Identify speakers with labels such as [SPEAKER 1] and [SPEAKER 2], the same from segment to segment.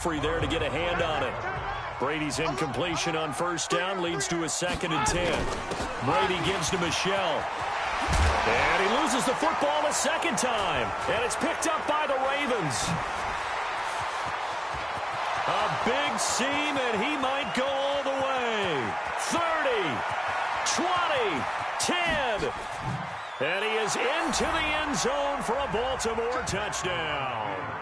[SPEAKER 1] Free there to get a hand on it. Brady's incompletion on first down leads to a 2nd and 10. Brady gives to Michelle. And he loses the football a second time. And it's picked up by the Ravens. A big seam, and he might go all the way. 30, 20, 10. And he is into the end zone for a Baltimore touchdown.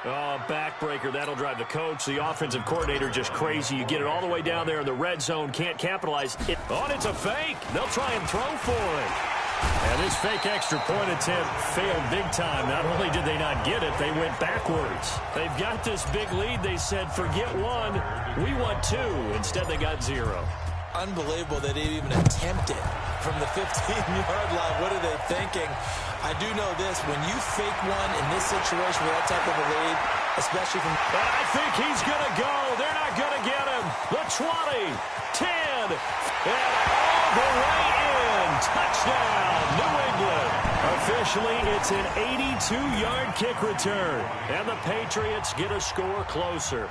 [SPEAKER 1] Oh, backbreaker. That'll drive the coach. The offensive coordinator just crazy. You get it all the way down there in the red zone. Can't capitalize. It's a fake. They'll try and throw for it. And this fake extra point attempt failed big time. Not only did they not get it, they went backwards. They've got this big lead. They said, forget one. We want two. Instead, they got 0.
[SPEAKER 2] Unbelievable that they even attempted from the 15-yard line. What are they thinking? I do know this. When you fake one in this situation with that type of a lead, especially from...
[SPEAKER 1] I think he's going to go. They're not going to get him. The 20, 10, and all the way in. Touchdown, New England. Officially, it's an 82-yard kick return. And the Patriots get a score closer.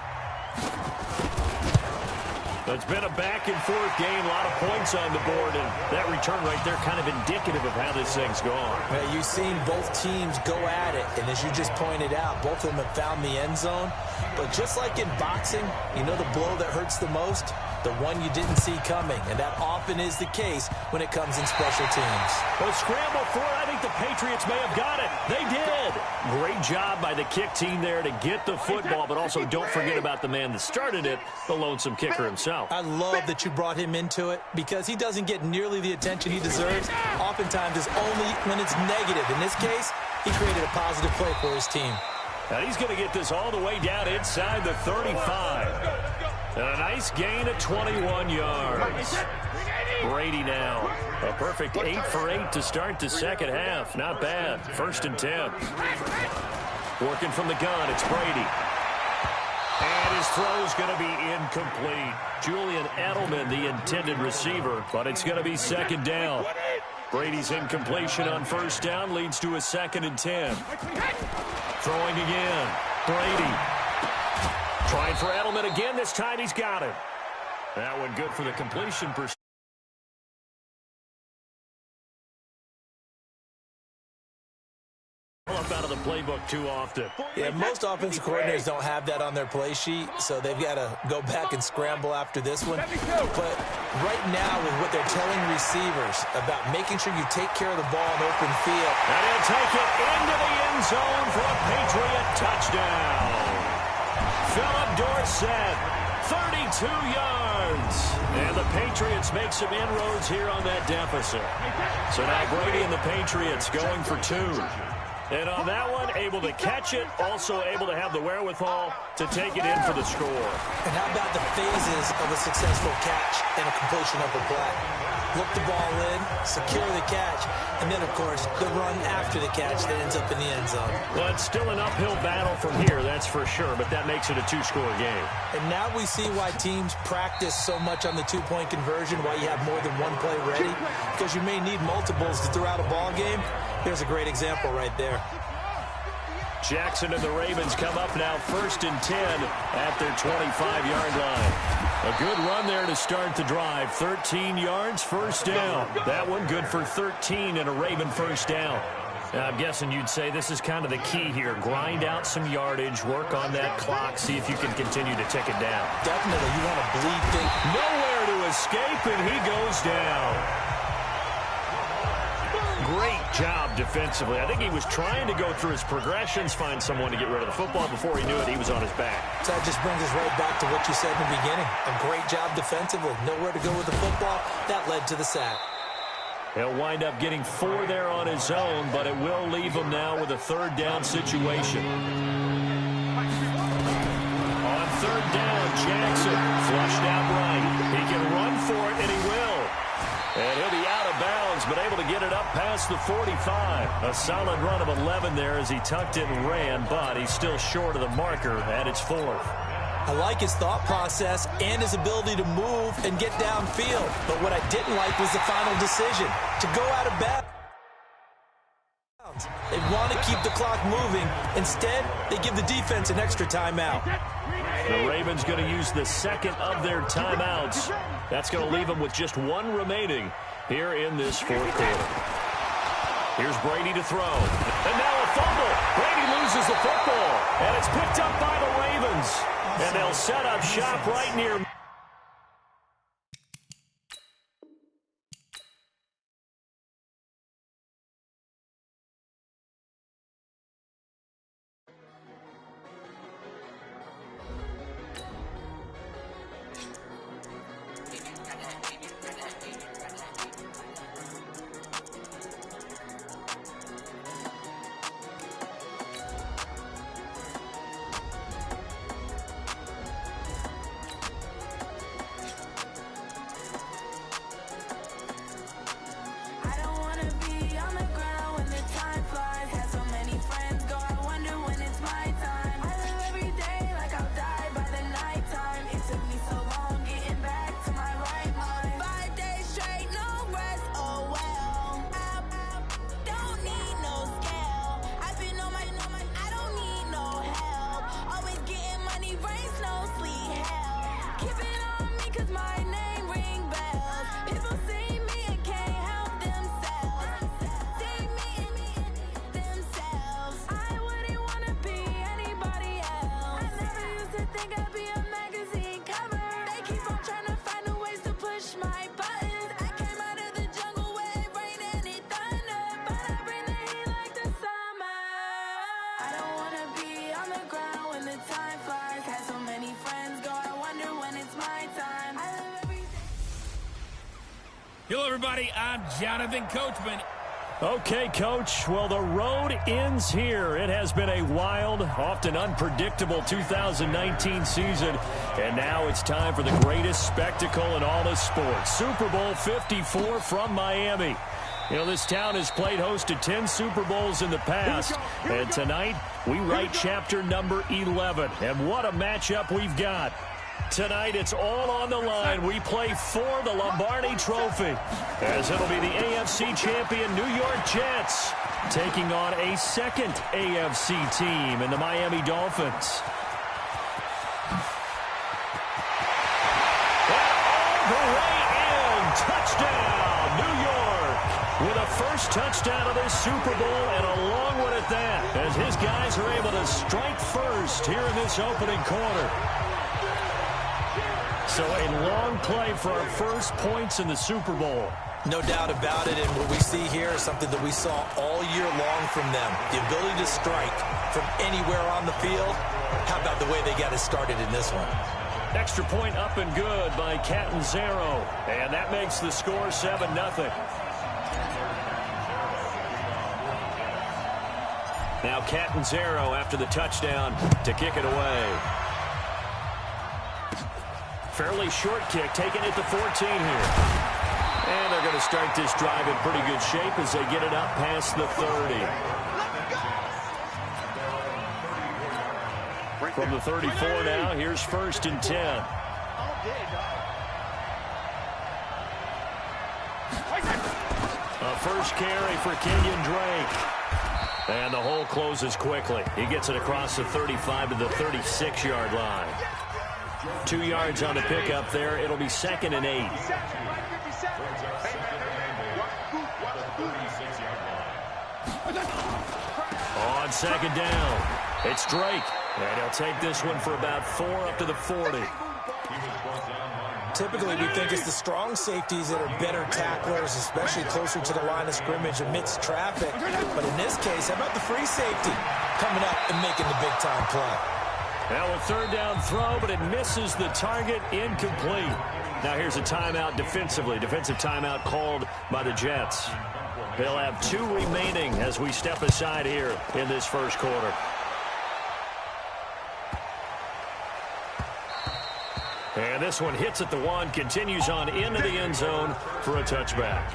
[SPEAKER 1] It's been a back-and-forth game, a lot of points on the board, and that return right there kind of indicative of how this thing's gone.
[SPEAKER 2] Well, you've seen both teams go at it, and as you just pointed out, both of them have found the end zone. But just like in boxing, you know the blow that hurts the most? The one you didn't see coming, and that often is the case when it comes in special teams.
[SPEAKER 1] Well, scramble for it. I think the Patriots may have got it. They did. Great job by the kick team there to get the football, but also don't forget about the man that started it, the lonesome kicker himself.
[SPEAKER 2] I love that you brought him into it because he doesn't get nearly the attention he deserves. Oftentimes it's only when it's negative. In this case, he created a positive play for his team.
[SPEAKER 1] And he's going to get this all the way down inside the 35. And a nice gain of 21 yards. Brady now. A perfect 8 for 8 to start the second half. Not bad. 1st and 10. Working from the gun, it's Brady. And his throw's going to be incomplete. Julian Edelman, the intended receiver, but it's going to be 2nd down. Brady's incompletion on first down leads to a 2nd and 10. Throwing again. Brady. Trying for Edelman again. This time he's got it. That one good for the completion percentage. Up out of the playbook too often.
[SPEAKER 2] Yeah, most offensive coordinators don't have that on their play sheet, so they've got to go back and scramble after this one. But right now, with what they're telling receivers about making sure you take care of the ball in open field.
[SPEAKER 1] And he'll take it into the end zone for a Patriot touchdown. Philip Dorsett, 32 yards. And the Patriots make some inroads here on that deficit. So now Brady and the Patriots going for 2. And on that one, able to catch it, also able to have the wherewithal to take it in for the score.
[SPEAKER 2] And how about the phases of a successful catch and a completion of a play? Look the ball in, secure the catch, and then, of course, the run after the catch that ends up in the end zone.
[SPEAKER 1] Well, it's still an uphill battle from here, that's for sure, but that makes it a 2-score game.
[SPEAKER 2] And now we see why teams practice so much on the 2-point conversion, why you have more than one play ready, because you may need multiples to throw out a ball game. Here's a great example right there.
[SPEAKER 1] Jackson and the Ravens come up now 1st and 10 at their 25-yard line. A good run there to start the drive. 13 yards, 1st down. That one good for 13 and a Raven 1st down. Now, I'm guessing you'd say this is kind of the key here. Grind out some yardage, work on that clock, see if you can continue to tick it down.
[SPEAKER 2] Definitely. You want to bleed things.
[SPEAKER 1] Nowhere to escape, and he goes down. Great job defensively. I think he was trying to go through his progressions, find someone to get rid of the football. Before he knew it, he was on his back.
[SPEAKER 2] So that just brings us right back to what you said in the beginning. A great job defensively. Nowhere to go with the football. That led to the sack.
[SPEAKER 1] He'll wind up getting 4 there on his own, but it will leave him now with a 3rd down situation. On 3rd down, Jackson flushed out right. He can run for it, and he will. And he'll be out of bounds, but able to get it up past the 45. A solid run of 11 there as he tucked it and ran, but he's still short of the marker at its 4th.
[SPEAKER 2] I like his thought process and his ability to move and get downfield. But what I didn't like was the final decision to go out of bounds. They want to keep the clock moving. Instead, they give the defense an extra timeout.
[SPEAKER 1] The Ravens going to use the second of their timeouts. That's going to leave them with just one remaining here in this fourth quarter. Here's Brady to throw. And now a fumble. Brady loses the football. And it's picked up by the Ravens. And they'll set up shop right near...
[SPEAKER 3] Hello, everybody. I'm Jonathan Coachman.
[SPEAKER 1] Okay, Coach. Well, the road ends here. It has been a wild, often unpredictable 2019 season. And now it's time for the greatest spectacle in all of sports. Super Bowl 54 from Miami. You know, this town has played host to 10 Super Bowls in the past. And tonight, we write chapter number 11. And what a matchup we've got. Tonight, it's all on the line. We play for the Lombardi Trophy, as it'll be the AFC champion New York Jets taking on a second AFC team in the Miami Dolphins. And all the way in. Touchdown, New York, with a first touchdown of this Super Bowl, and a long one at that, as his guys are able to strike first here in this opening quarter. So a long play for our first points in the Super Bowl.
[SPEAKER 2] No doubt about it, and what we see here is something that we saw all year long from them. The ability to strike from anywhere on the field. How about the way they got it started in this one?
[SPEAKER 1] Extra point up and good by Catanzaro. And that makes the score 7-0. Now Catanzaro after the touchdown to kick it away. Fairly short kick, taking it to 14 here. And they're going to start this drive in pretty good shape as they get it up past the 30. From the 34 now, here's 1st and 10. A first carry for Kenyon Drake. And the hole closes quickly. He gets it across the 35 to the 36-yard line. 2 yards on the pickup there. It'll be 2nd and 8. On 2nd down, it's Drake. And he'll take this one for about 4 up to the 40.
[SPEAKER 2] Typically, we think it's the strong safeties that are better tacklers, especially closer to the line of scrimmage amidst traffic. But in this case, how about the free safety coming up and making the big-time play?
[SPEAKER 1] Now a 3rd down throw, but it misses the target, incomplete. Now here's a timeout defensively. Defensive timeout called by the Jets. They'll have 2 remaining as we step aside here in this first quarter. And this one hits at the 1, continues on into the end zone for a touchback.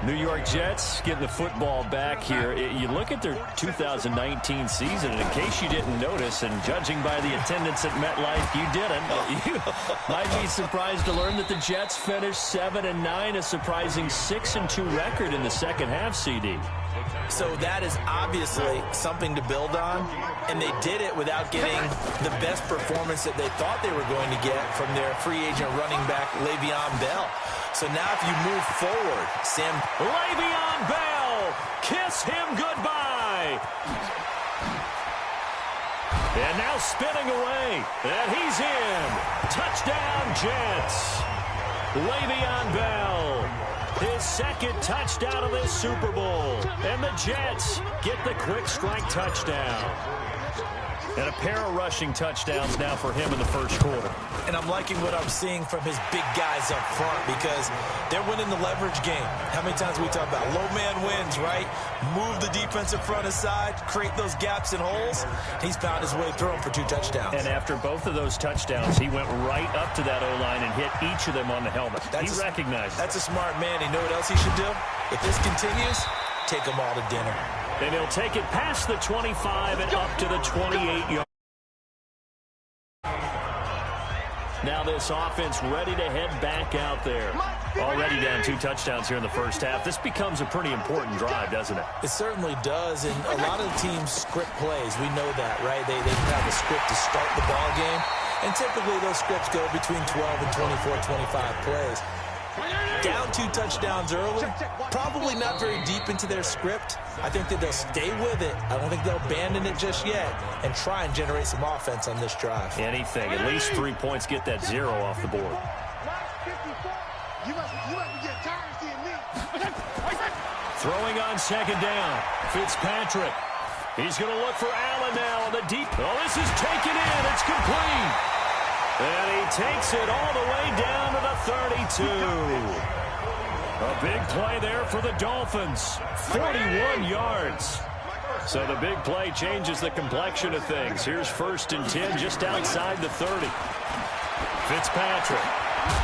[SPEAKER 1] New York Jets getting the football back here. You look at their 2019 season, and in case you didn't notice, and judging by the attendance at MetLife, you didn't. You might be surprised to learn that the Jets finished 7-9, a surprising 6-2 record in the second half, CD.
[SPEAKER 2] So that is obviously something to build on, and they did it without getting the best performance that they thought they were going to get from their free agent running back, Le'Veon Bell. So now if you move forward, Sam...
[SPEAKER 1] Le'Veon Bell, kiss him goodbye. And now spinning away, and he's in. Touchdown, Jets. Le'Veon Bell, his second touchdown of this Super Bowl. And the Jets get the quick strike touchdown. And a pair of rushing touchdowns now for him in the first quarter.
[SPEAKER 2] And I'm liking what I'm seeing from his big guys up front because they're winning the leverage game. How many times we talk about low man wins, right? Move the defensive front aside, create those gaps and holes. He's found his way through them for 2 touchdowns.
[SPEAKER 1] And after both of those touchdowns, he went right up to that O-line and hit each of them on the helmet. He recognized it.
[SPEAKER 2] That's a smart man. You know what else he should do? If this continues, take them all to dinner.
[SPEAKER 1] And he'll take it past the 25 and up to the 28-yard. Now this offense ready to head back out there. Already down 2 touchdowns here in the first half. This becomes a pretty important drive, doesn't it?
[SPEAKER 2] It certainly does, and a lot of the teams script plays. We know that, right? They have a script to start the ball game, and typically those scripts go between 12 and 24, 25 plays. Down 2 touchdowns early, probably not very deep into their script. I think that they'll stay with it. I don't think they'll abandon it just yet and try and generate some offense on this drive.
[SPEAKER 1] Anything. At least 3 points, get that 0 off the board. Throwing on second down. Fitzpatrick. He's going to look for Allen now on the deep. Oh, this is taken in. It's complete. And he takes it all the way down to the 32. A big play there for the Dolphins. 41 yards. So the big play changes the complexion of things. Here's 1st and 10 just outside the 30. Fitzpatrick.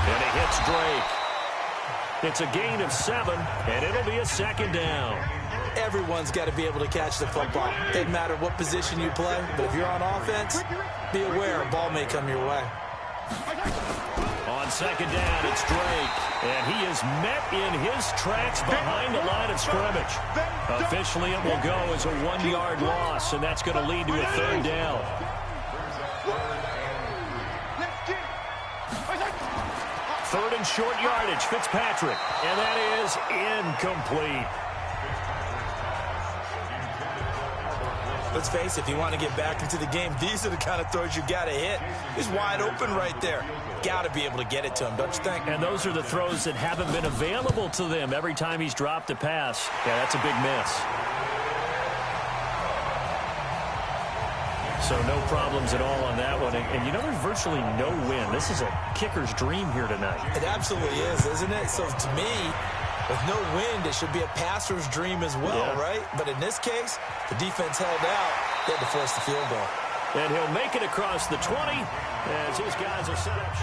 [SPEAKER 1] And he hits Drake. It's a gain of 7, and it'll be a 2nd down.
[SPEAKER 2] Everyone's got to be able to catch the football. Doesn't matter what position you play, but if you're on offense, be aware a ball may come your way.
[SPEAKER 1] On 2nd down, it's Drake, and he is met in his tracks behind the line of scrimmage. Officially, it will go as a 1-yard loss, and that's going to lead to a 3rd down. Third and short yardage, Fitzpatrick, and that is incomplete.
[SPEAKER 2] Let's face it, if you want to get back into the game, these are the kind of throws you got to hit. He's wide open right there. Got to be able to get it to him, don't you think?
[SPEAKER 1] And those are the throws that haven't been available to them every time he's dropped a pass. Yeah, that's a big miss. So no problems at all on that one. And you know, there's virtually no win. This is a kicker's dream here tonight.
[SPEAKER 2] It absolutely is, isn't it? So to me, with no wind, it should be a passer's dream as well, right? But in this case, the defense held out. They had to force the field goal.
[SPEAKER 1] And he'll make it across the 20 as his guys are set up.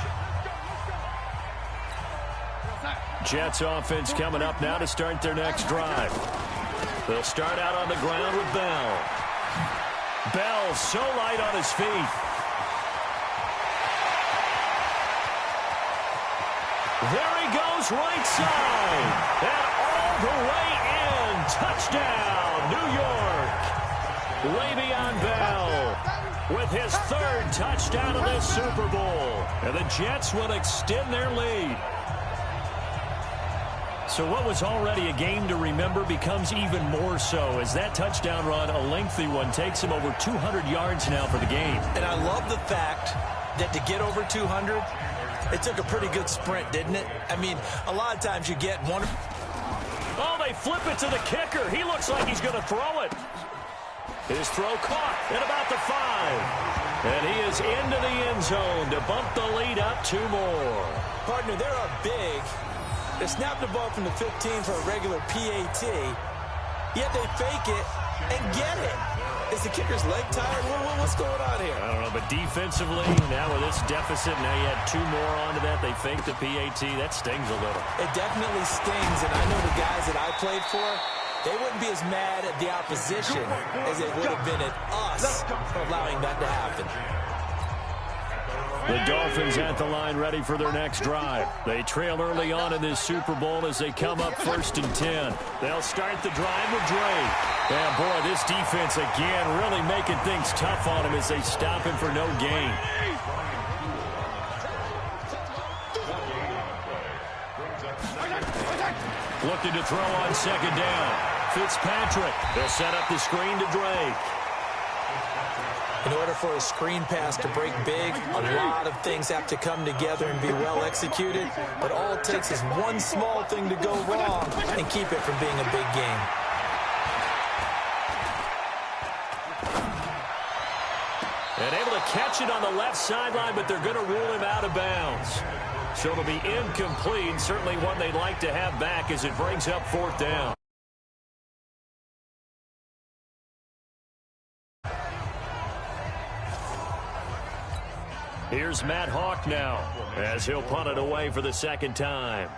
[SPEAKER 1] Jets offense coming up now to start their next drive. They'll start out on the ground with Bell. Bell so light on his feet. There he goes right side. And all the way in. Touchdown, New York. Le'Veon Bell with his 3rd touchdown of this Super Bowl. And the Jets will extend their lead. So what was already a game to remember becomes even more so as that touchdown run, a lengthy one, takes him over 200 yards now for the game.
[SPEAKER 2] And I love the fact that to get over 200, it took a pretty good sprint, didn't it? I mean, a lot of times you get one.
[SPEAKER 1] Oh, they flip it to the kicker. He looks like he's going to throw it. His throw caught at about the 5. And he is into the end zone to bump the lead up 2 more.
[SPEAKER 2] Partner, they're up big. They snap the ball from the 15 for a regular PAT, yet they fake it and get it. Is the kicker's leg tired? What's going on here?
[SPEAKER 1] I don't know, but defensively, now with this deficit, now you add 2 more onto that. They fake the PAT. That stings a little.
[SPEAKER 2] It definitely stings, and I know the guys that I played for, they wouldn't be as mad at the opposition as they would have been at us for allowing that to happen.
[SPEAKER 1] The Dolphins at the line ready for their next drive. They trail early on in this Super Bowl as they come up 1st and 10. They'll start the drive with Drake. Yeah, boy, this defense again really making things tough on him as they stop him for no gain. Looking to throw on 2nd down. Fitzpatrick. They'll set up the screen to Drake.
[SPEAKER 2] In order for a screen pass to break big, a lot of things have to come together and be well executed. But all it takes is one small thing to go wrong and keep it from being a big game.
[SPEAKER 1] And able to catch it on the left sideline, but they're going to rule him out of bounds. So it'll be incomplete, certainly one they'd like to have back as it brings up 4th down. Here's Matt Hawk now as he'll punt it away for the 2nd time.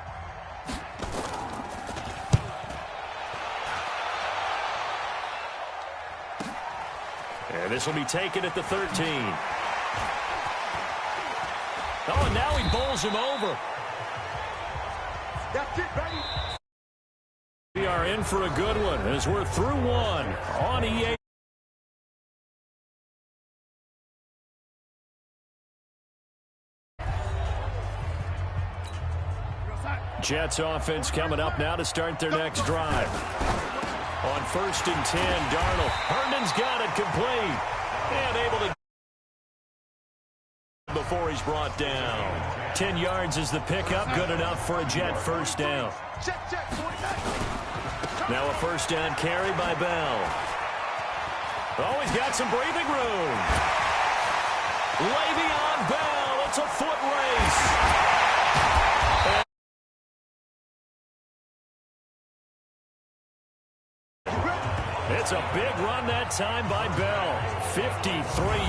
[SPEAKER 1] And this will be taken at the 13. Oh, and now he bowls him over.
[SPEAKER 4] That's it, baby.
[SPEAKER 1] We are in for a good one as we're through one on EA. Jets offense coming up now to start their next drive. On 1st and 10, Darnold. Herndon's got it complete. And able to before he's brought down. 10 yards is the pickup. Good enough for a Jet 1st down. Now a 1st down carry by Bell. Oh, he's got some breathing room. Le'Veon Bell. It's a foot race. It's a big run that time by Bell. 53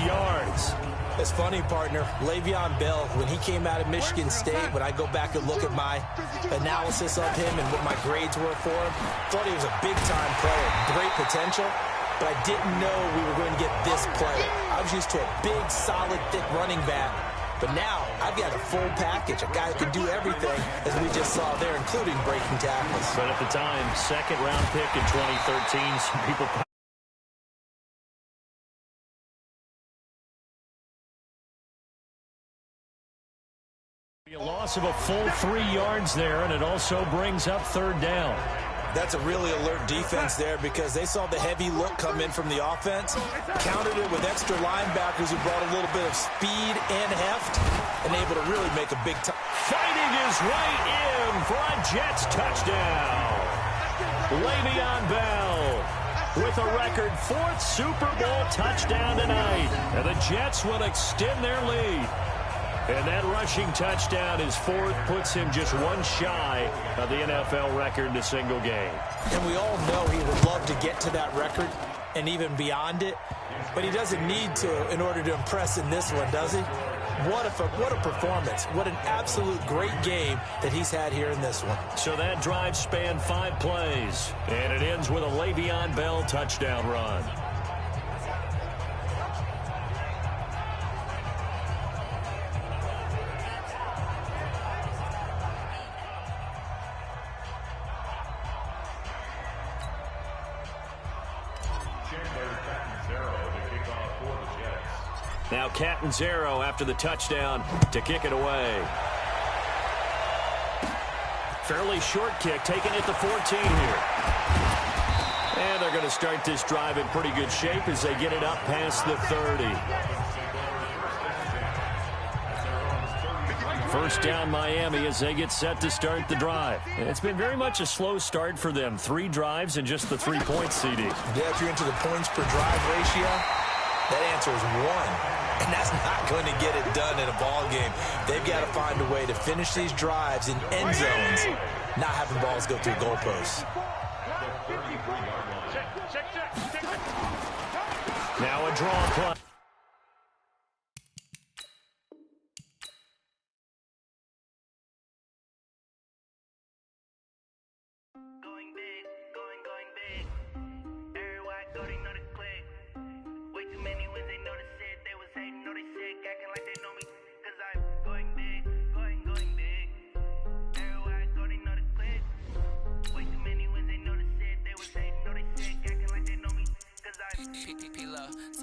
[SPEAKER 1] yards.
[SPEAKER 2] It's funny, partner. Le'Veon Bell, when he came out of Michigan State, when I go back and look at my analysis of him and what my grades were for him, thought he was a big-time player, great potential, but I didn't know we were going to get this player. I was used to a big, solid, thick running back, but now I've got a full package, a guy who can do everything, as we just saw there, including breaking tackles.
[SPEAKER 1] But at the time, 2nd-round pick in 2013, some people... A loss of a full 3 yards there, and it also brings up 3rd down.
[SPEAKER 2] That's a really alert defense there because they saw the heavy look come in from the offense, countered it with extra linebackers who brought a little bit of speed and heft, and able to really make a big time.
[SPEAKER 1] Fighting his way in for a Jets touchdown. Le'Veon Bell with a record 4th Super Bowl touchdown tonight. And the Jets will extend their lead. And that rushing touchdown is 4th, puts him just one shy of the NFL record in a single game.
[SPEAKER 2] And we all know he would love to get to that record and even beyond it, but he doesn't need to in order to impress in this one, does he? What a performance. What an absolute great game that he's had here in this one.
[SPEAKER 1] So that drive spanned 5 plays, and it ends with a Le'Veon Bell touchdown run. Now Catanzaro after the touchdown to kick it away. Fairly short kick, taken at the 14 here. And they're going to start this drive in pretty good shape as they get it up past the 30. 1st down Miami as they get set to start the drive. And it's been very much a slow start for them. 3 drives and just the 3 points, CD.
[SPEAKER 2] Yeah, if you're into the points per drive ratio, that answer is 1. And that's not going to get it done in a ball game. They've got to find a way to finish these drives in end zones, not having balls go through goalposts.
[SPEAKER 1] Now a draw play.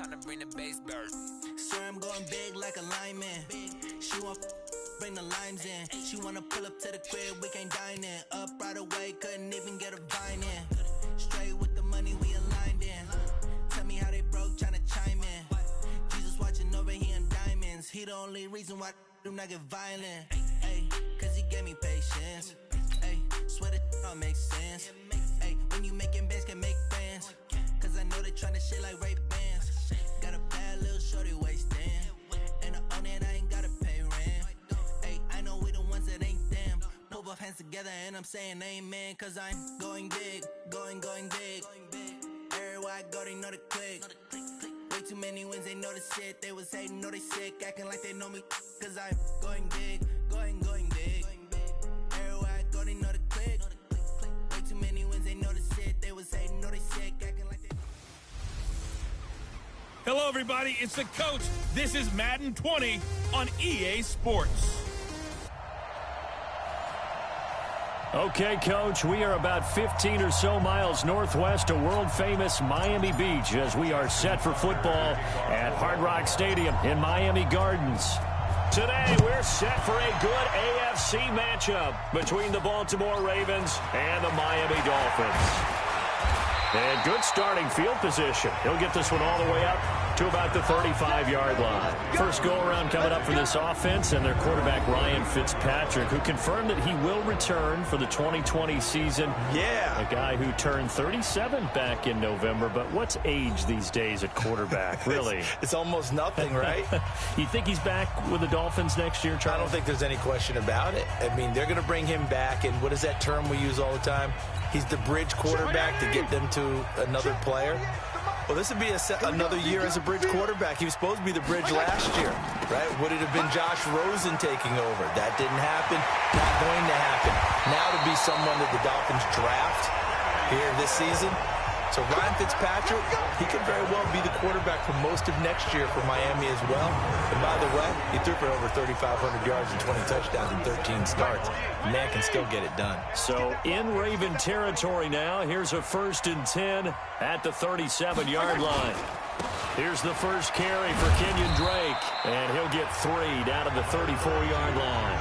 [SPEAKER 4] tryna bring the bass burst.
[SPEAKER 5] Swear I'm going big like a lineman. She want bring the limes in. She wanna pull up to the crib, we can't dine in. Up right away, couldn't even get a vine in. Straight with the money we aligned in. Tell me how they broke, tryna chime in. Jesus watching over, he in diamonds. He the only reason why do not get violent. Ay, cause he gave me patience. Ay, swear that all makes sense. Ay, when you making bands can make friends. Cause I know they tryna shit like Ray-Bans. Got a bad little shorty wasting. And I own it, I ain't gotta pay rent. Ay, I know we the ones that ain't them. Put both hands together and I'm saying amen. Cause I'm going big, going big. Everywhere I go, they know the click. Way too many wins, they know the shit. They was hating, know they sick, acting like they know me. Cause I'm going big, going big. Everywhere I go, they know the click. Way too many wins, they know the shit. They was hating, know they sick, acting like they...
[SPEAKER 3] Hello, everybody. It's the coach. This is Madden 20 on EA Sports.
[SPEAKER 1] Okay, Coach, we are about 15 or so miles northwest of world-famous Miami Beach as we are set for football at Hard Rock Stadium in Miami Gardens. Today, we're set for a good AFC matchup between the Baltimore Ravens and the Miami Dolphins. And good starting field position. He'll get this one all the way up to about the 35-yard line. First go-around coming up for this offense, and their quarterback, Ryan Fitzpatrick, who confirmed that he will return for the 2020 season.
[SPEAKER 2] Yeah.
[SPEAKER 1] A guy who turned 37 back in November, but what's age these days at quarterback, really?
[SPEAKER 2] It's almost nothing, right?
[SPEAKER 1] You think he's back with the Dolphins next year, Charles?
[SPEAKER 2] I don't think there's any question about it. I mean, they're going to bring him back, and what is that term we use all the time? He's the bridge quarterback to get them to another player. Well, this would be another year as a bridge quarterback. He was supposed to be the bridge last year, right? Would it have been Josh Rosen taking over? That didn't happen. Not going to happen. Now to be someone that the Dolphins draft here this season. So Ryan Fitzpatrick, he could very well be the quarterback for most of next year for Miami as well. And by the way, he threw for over 3,500 yards and 20 touchdowns in 13 starts. The man can still get it done.
[SPEAKER 1] So in Raven territory now, here's a 1st and 10 at the 37-yard line. Here's the first carry for Kenyon Drake, and he'll get 3 down to the 34-yard line.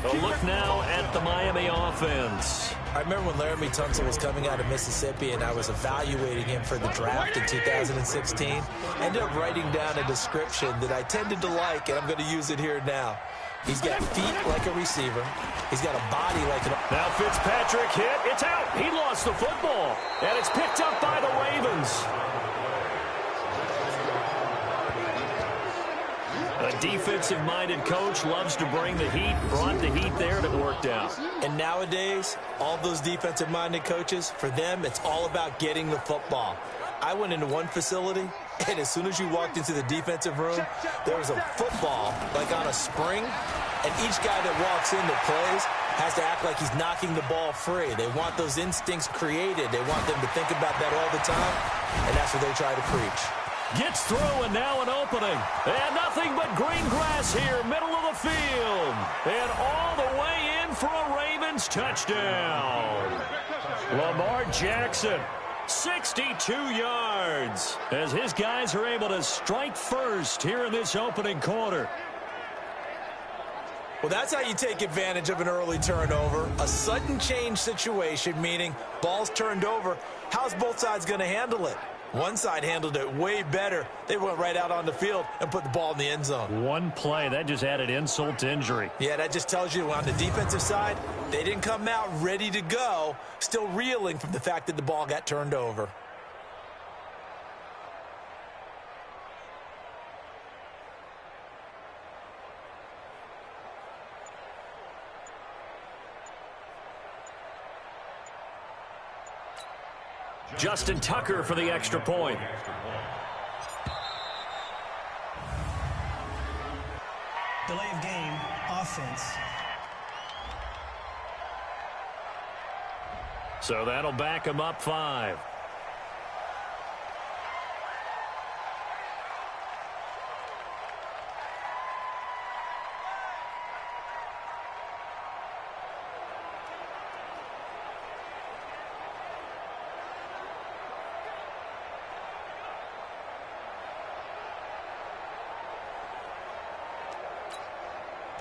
[SPEAKER 1] A look now at the Miami offense.
[SPEAKER 2] I remember when Laramie Tunsil was coming out of Mississippi and I was evaluating him for the draft in 2016. I ended up writing down a description that I tended to like, and I'm going to use it here now. He's got feet like a receiver. He's got a body like an...
[SPEAKER 1] Now Fitzpatrick hit. It's out. He lost the football, and it's picked up by the Ravens. A defensive-minded coach loves to bring the heat, brought the heat there, and it worked out.
[SPEAKER 2] And nowadays, all those defensive-minded coaches, for them, it's all about getting the football. I went into one facility, and as soon as you walked into the defensive room, there was a football, like on a spring, and each guy that walks in that plays has to act like he's knocking the ball free. They want those instincts created. They want them to think about that all the time, and that's what they try to preach.
[SPEAKER 1] Gets through, and now an opening. And nothing but green grass here, middle of the field. And all the way in for a Ravens touchdown. Lamar Jackson, 62 yards, as his guys are able to strike first here in this opening quarter.
[SPEAKER 2] Well, that's how you take advantage of an early turnover. A sudden change situation, meaning ball's turned over. How's both sides going to handle it? One side handled it way better. They went right out on the field and put the ball in the end zone.
[SPEAKER 1] One play, that just added insult to injury.
[SPEAKER 2] Yeah, that just tells you on the defensive side, they didn't come out ready to go, still reeling from the fact that the ball got turned over.
[SPEAKER 1] Justin Tucker for the extra point.
[SPEAKER 6] Delay of game, offense.
[SPEAKER 1] So that'll back him up 5.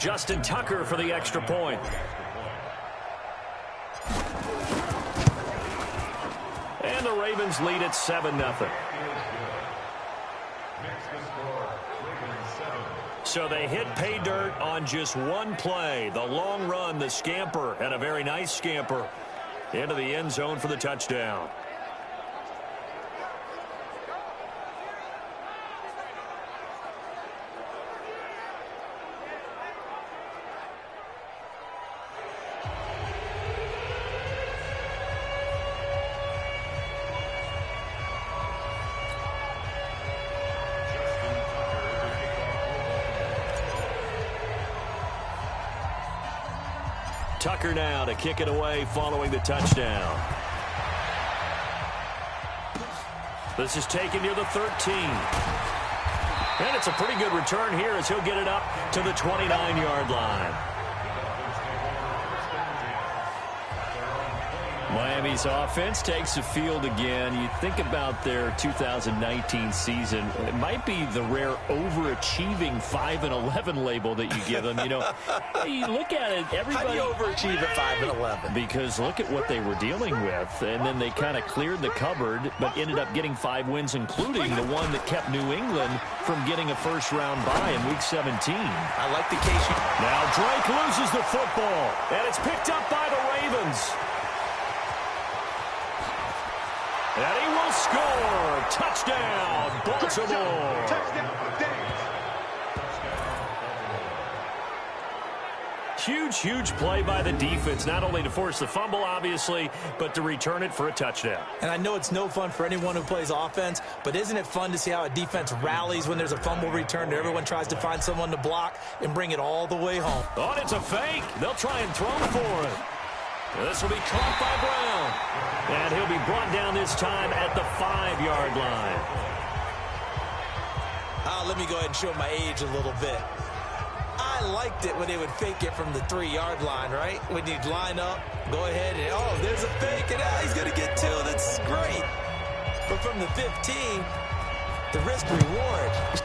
[SPEAKER 1] Justin Tucker for the extra point. And the Ravens lead at 7-0. So they hit pay dirt on just one play. The long run, the scamper, and a very nice scamper into the end zone for the touchdown. Tucker now to kick it away following the touchdown. This is taken near the 13. And it's a pretty good return here as he'll get it up to the 29-yard line. Miami's offense takes the field again. You think about their 2019 season, it might be the rare overachieving 5-11 label that you give them. You know, you look at it, everybody...
[SPEAKER 2] How do you overachieve at 5-11?
[SPEAKER 1] Because look at what they were dealing with, and then they kind of cleared the cupboard, but ended up getting 5 wins, including the one that kept New England from getting a first-round bye in Week 17.
[SPEAKER 2] I like the case.
[SPEAKER 1] Now Drake loses the football, and it's picked up by the Ravens. And he will score. Touchdown, Baltimore. Huge play by the defense, not only to force the fumble, obviously, but to return it for a touchdown.
[SPEAKER 2] And I know it's no fun for anyone who plays offense, but isn't it fun to see how a defense rallies when there's a fumble return and everyone tries to find someone to block and bring it all the way home?
[SPEAKER 1] Oh, it's a fake. They'll try and throw for it. This will be caught by Brown. And he'll be brought down this time at the 5-yard line.
[SPEAKER 2] Let me go ahead and show my age a little bit. I liked it when they would fake it from the 3-yard line, right? When you'd line up, go ahead and, oh, there's a fake, and he's going to get 2. That's great. But from the 15, the risk-reward.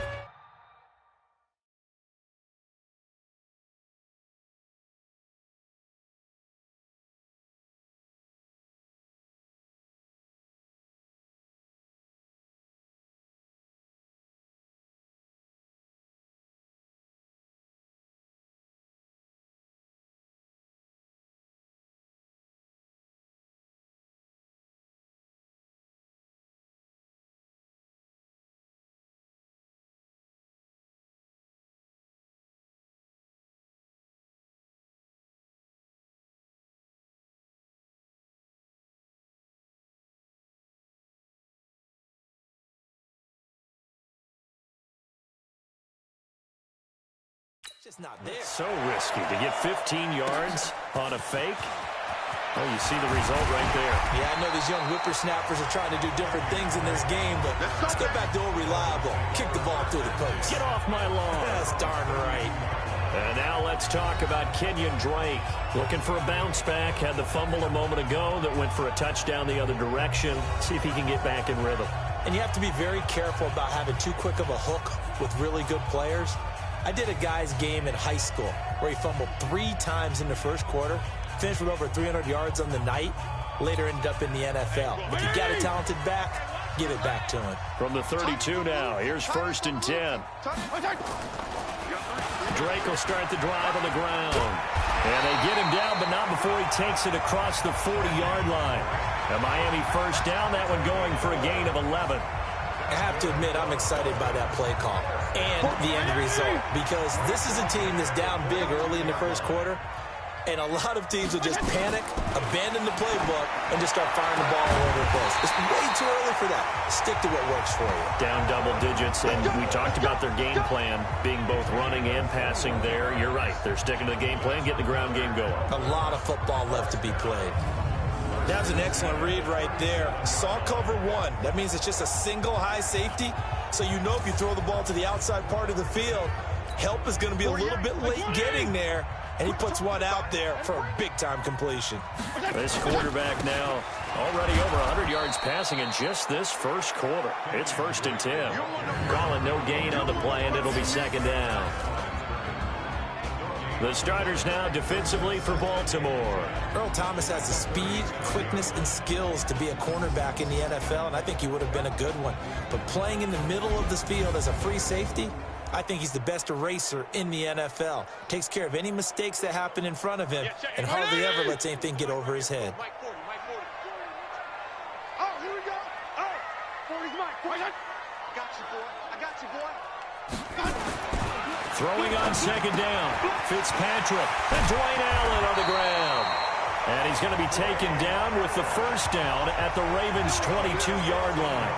[SPEAKER 2] Just not there.
[SPEAKER 1] It's so risky to get 15 yards on a fake. Oh, you see the result right there.
[SPEAKER 2] Yeah, I know these young whippersnappers are trying to do different things in this game, but let's go back to old reliable. Kick the ball through the post.
[SPEAKER 1] Get off my lawn.
[SPEAKER 2] That's darn right.
[SPEAKER 1] And now let's talk about Kenyon Drake. Looking for a bounce back. Had the fumble a moment ago that went for a touchdown the other direction. See if he can get back in rhythm.
[SPEAKER 2] And you have to be very careful about having too quick of a hook with really good players. I did a guy's game in high school where he fumbled 3 times in the first quarter, finished with over 300 yards on the night, later ended up in the NFL. If you got a talented back, give it back to him.
[SPEAKER 1] From the 32 now, here's 1st and 10. Drake will start the drive on the ground. And they get him down, but not before he takes it across the 40-yard line. A Miami first down, that one going for a gain of 11.
[SPEAKER 2] I have to admit, I'm excited by that play call and the end result, because this is a team that's down big early in the first quarter, and a lot of teams will just panic, abandon the playbook, and just start firing the ball all over the place. It's way too early for that. Stick to what works for you.
[SPEAKER 1] Down double digits, and we talked about their game plan being both running and passing there. You're right. They're sticking to the game plan, getting the ground game going.
[SPEAKER 2] A lot of football left to be played. That was an excellent read right there. Saw cover 1. That means it's just a single high safety. So you know if you throw the ball to the outside part of the field, help is going to be a little bit late getting there. And he puts one out there for a big-time completion.
[SPEAKER 1] This quarterback now already over 100 yards passing in just this first quarter. It's 1st and 10. Calling no gain on the play, and it'll be 2nd down. The starters now defensively for Baltimore.
[SPEAKER 2] Earl Thomas has the speed, quickness, and skills to be a cornerback in the NFL, and I think he would have been a good one. But playing in the middle of this field as a free safety, I think he's the best eraser in the NFL. Takes care of any mistakes that happen in front of him and hardly ever lets anything get over his head.
[SPEAKER 4] Oh, here we go. Oh, 40's Mike. I got you, boy. I got you, boy.
[SPEAKER 1] Throwing on second down. Fitzpatrick and Dwayne Allen on the ground. And he's going to be taken down with the first down at the Ravens' 22-yard line.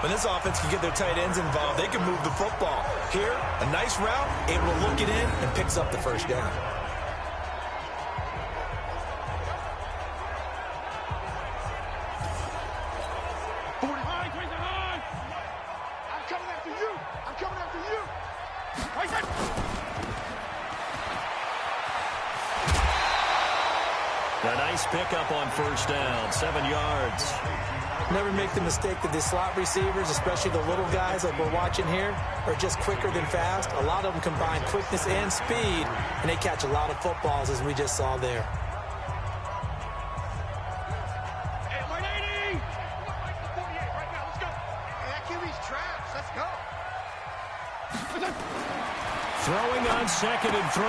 [SPEAKER 2] When this offense can get their tight ends involved, they can move the football. Here, a nice route, able to look it in, and picks up the first down.
[SPEAKER 1] A nice pickup on first down, 7 yards.
[SPEAKER 2] Never make the mistake that the slot receivers, especially the little guys like we're watching here, are just quicker than fast. A lot of them combine quickness and speed, and they catch a lot of footballs, as we just saw there.
[SPEAKER 4] Hey, 180! Right now, let's go. Hey, that QB's trash. Let's go.
[SPEAKER 1] Throwing on second and 3.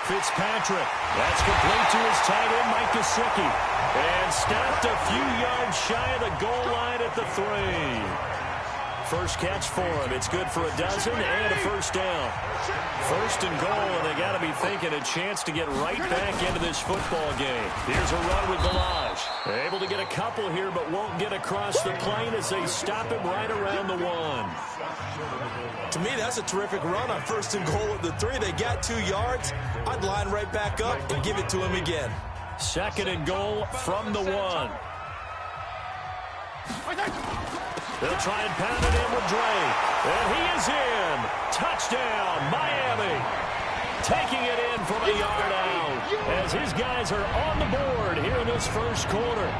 [SPEAKER 1] Fitzpatrick. That's complete to his tight end, Mike Gesicki. And stopped a few yards shy of the goal line at the 3. First catch for him. It's good for a dozen and a first down. First and goal, and they got to be thinking a chance to get right back into this football game. Here's a run with Balaj. Able to get a couple here, but won't get across the plane as they stop him right around the 1.
[SPEAKER 2] To me, that's a terrific run on first and goal at the 3. They got 2 yards. I'd line right back up and give it to him again.
[SPEAKER 1] Second and goal from the 1. They'll try and pound it in with Drake. And he is in. Touchdown, Miami. Taking it in from a yard out as his guys are on the board here in this first quarter.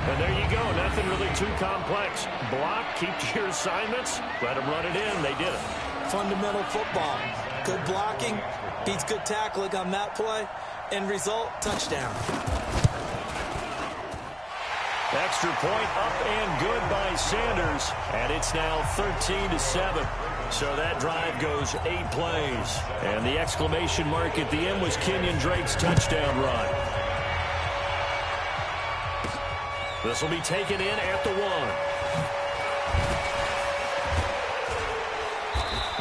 [SPEAKER 1] And there you go. Nothing really too complex. Block, keep to your assignments, let them run it in. They did it.
[SPEAKER 2] Fundamental football. Good blocking, beats good tackling on that play. End result, touchdown.
[SPEAKER 1] Extra point up and good by Sanders. And it's now 13-7. So that drive goes 8 plays. And the exclamation mark at the end was Kenyon Drake's touchdown run. This will be taken in at the 1.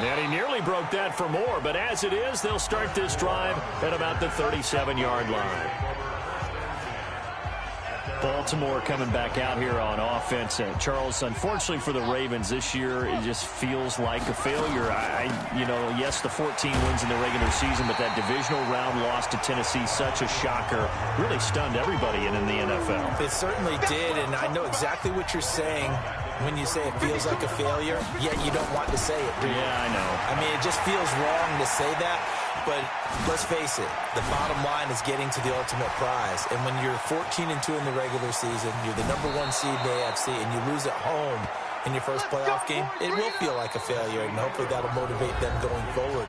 [SPEAKER 1] And he nearly broke that for more, but as it is, they'll start this drive at about the 37-yard line. Baltimore coming back out here on offense. Charles, unfortunately for the Ravens this year, it just feels like a failure. Yes, the 14 wins in the regular season, but that divisional round loss to Tennessee, such a shocker, really stunned everybody in the NFL.
[SPEAKER 2] It certainly did, and I know exactly what you're saying when you say it feels like a failure, yet you don't want to say it, do you?
[SPEAKER 1] Yeah, I know.
[SPEAKER 2] I mean, it just feels wrong to say that. But let's face it, the bottom line is getting to the ultimate prize. And when you're 14-2 in the regular season, you're the #1 seed in the AFC, and you lose at home in your first playoff game, it will feel like a failure, and hopefully that'll motivate them going forward.